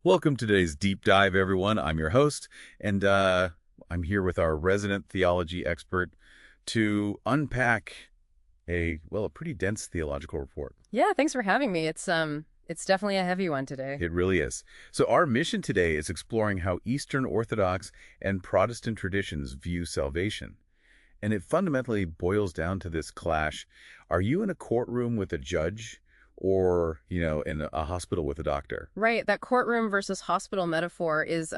Welcome to today's deep dive, everyone. I'm your host, and I'm here with our resident theology expert to unpack a pretty dense theological report. Yeah, thanks for having me. It's definitely a heavy one today. It really is. So our mission today is exploring how Eastern Orthodox and Protestant traditions view salvation. And it fundamentally boils down to this clash. Are you in a courtroom with a judge or, in a hospital with a doctor? Right, that courtroom versus hospital metaphor is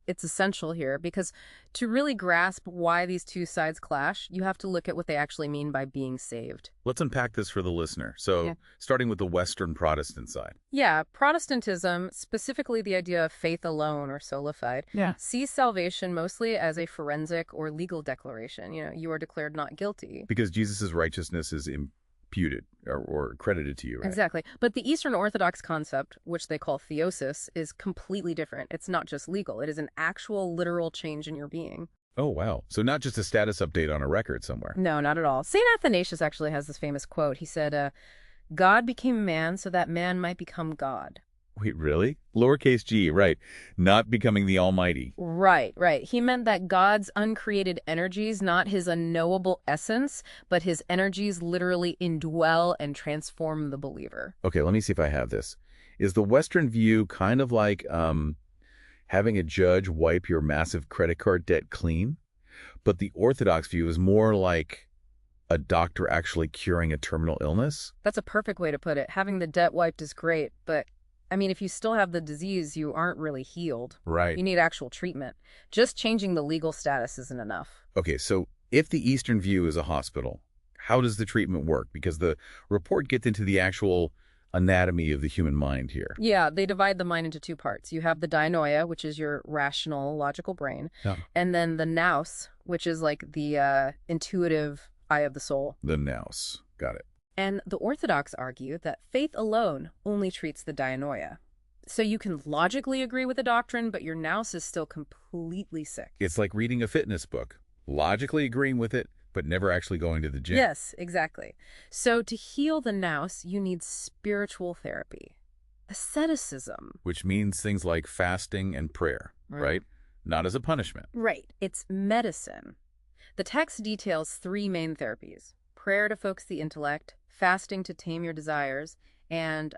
it's essential here because to really grasp why these two sides clash, you have to look at what they actually mean by being saved. Let's unpack this for the listener. So, Yeah. starting with the Western Protestant side. Yeah, Protestantism, specifically the idea of faith alone or sola fide, sees salvation mostly as a forensic or legal declaration. You are declared not guilty. Because Jesus' righteousness is imputed or credited to you, right? Exactly. But the Eastern Orthodox concept, which they call theosis, is completely different. It's not just legal. It is an actual literal change in your being. Oh, wow. So not just a status update on a record somewhere. No, not at all. St. Athanasius actually has this famous quote. He said, God became man so that man might become God. Wait, really? Lowercase g, right. Not becoming the Almighty. Right, right. He meant that God's uncreated energies, not his unknowable essence, but his energies literally indwell and transform the believer. Okay, let me see if I have this. Is the Western view kind of like having a judge wipe your massive credit card debt clean? But the Orthodox view is more like a doctor actually curing a terminal illness? That's a perfect way to put it. Having the debt wiped is great, but if you still have the disease, you aren't really healed. Right. You need actual treatment. Just changing the legal status isn't enough. Okay, so if the Eastern view is a hospital, how does the treatment work? Because the report gets into the actual anatomy of the human mind here. Yeah, they divide the mind into two parts. You have the dianoia, which is your rational, logical brain, Yeah. and then the nous, which is like the intuitive eye of the soul. The nous. Got it. And the Orthodox argue that faith alone only treats the dianoia. So you can logically agree with the doctrine, but your nous is still completely sick. It's like reading a fitness book, logically agreeing with it, but never actually going to the gym. Yes, exactly. So to heal the nous, you need spiritual therapy, asceticism. Which means things like fasting and prayer, right? Not as a punishment. Right. It's medicine. The text details three main therapies: prayer to focus the intellect, fasting to tame your desires, and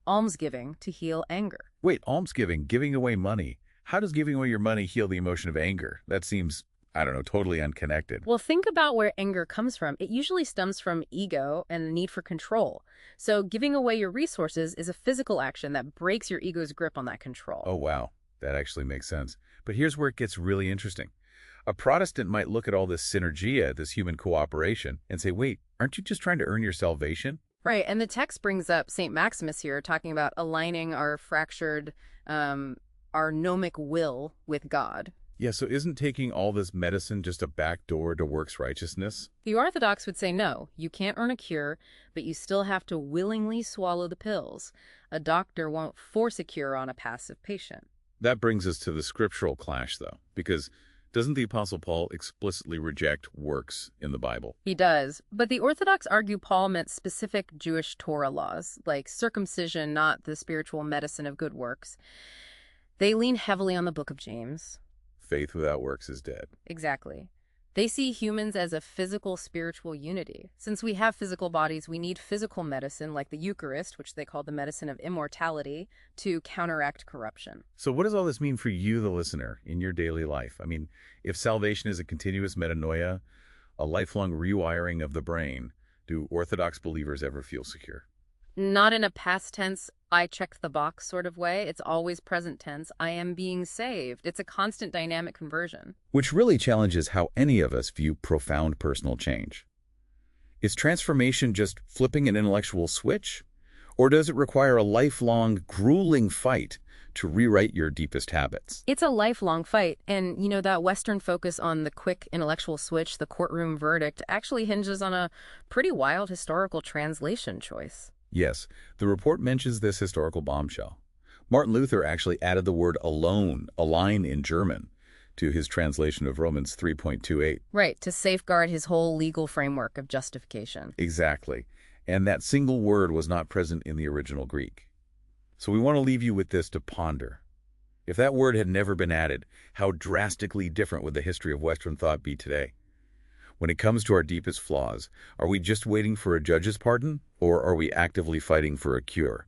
almsgiving to heal anger. Wait, almsgiving, giving away money. How does giving away your money heal the emotion of anger? That seems, I don't know, totally unconnected. Well, think about where anger comes from. It usually stems from ego and the need for control. So giving away your resources is a physical action that breaks your ego's grip on that control. Oh, wow. That actually makes sense. But here's where it gets really interesting. A Protestant might look at all this synergia, this human cooperation, and say, wait, aren't you just trying to earn your salvation? Right, and the text brings up St. Maximus here, talking about aligning our fractured, our gnomic will with God. Yeah, so isn't taking all this medicine just a back door to works righteousness? The Orthodox would say no, you can't earn a cure, but you still have to willingly swallow the pills. A doctor won't force a cure on a passive patient. That brings us to the scriptural clash, though, because doesn't the Apostle Paul explicitly reject works in the Bible? He does, but the Orthodox argue Paul meant specific Jewish Torah laws, like circumcision, not the spiritual medicine of good works. They lean heavily on the book of James. Faith without works is dead. Exactly. They see humans as a physical spiritual unity. Since we have physical bodies, we need physical medicine like the Eucharist, which they call the medicine of immortality, to counteract corruption. So what does all this mean for you, the listener, in your daily life? I mean, if salvation is a continuous metanoia, a lifelong rewiring of the brain, do Orthodox believers ever feel secure? Not in a past tense, I checked the box sort of way. It's always present tense. I am being saved. It's a constant dynamic conversion. Which really challenges how any of us view profound personal change. Is transformation just flipping an intellectual switch? Or does it require a lifelong, grueling fight to rewrite your deepest habits? It's a lifelong fight. And, that Western focus on the quick intellectual switch, the courtroom verdict, actually hinges on a pretty wild historical translation choice. Yes, the report mentions this historical bombshell. Martin Luther actually added the word alone, allein in German, to his translation of Romans 3.28. Right, to safeguard his whole legal framework of justification. Exactly. And that single word was not present in the original Greek. So we want to leave you with this to ponder. If that word had never been added, how drastically different would the history of Western thought be today? When it comes to our deepest flaws, are we just waiting for a judge's pardon, or are we actively fighting for a cure?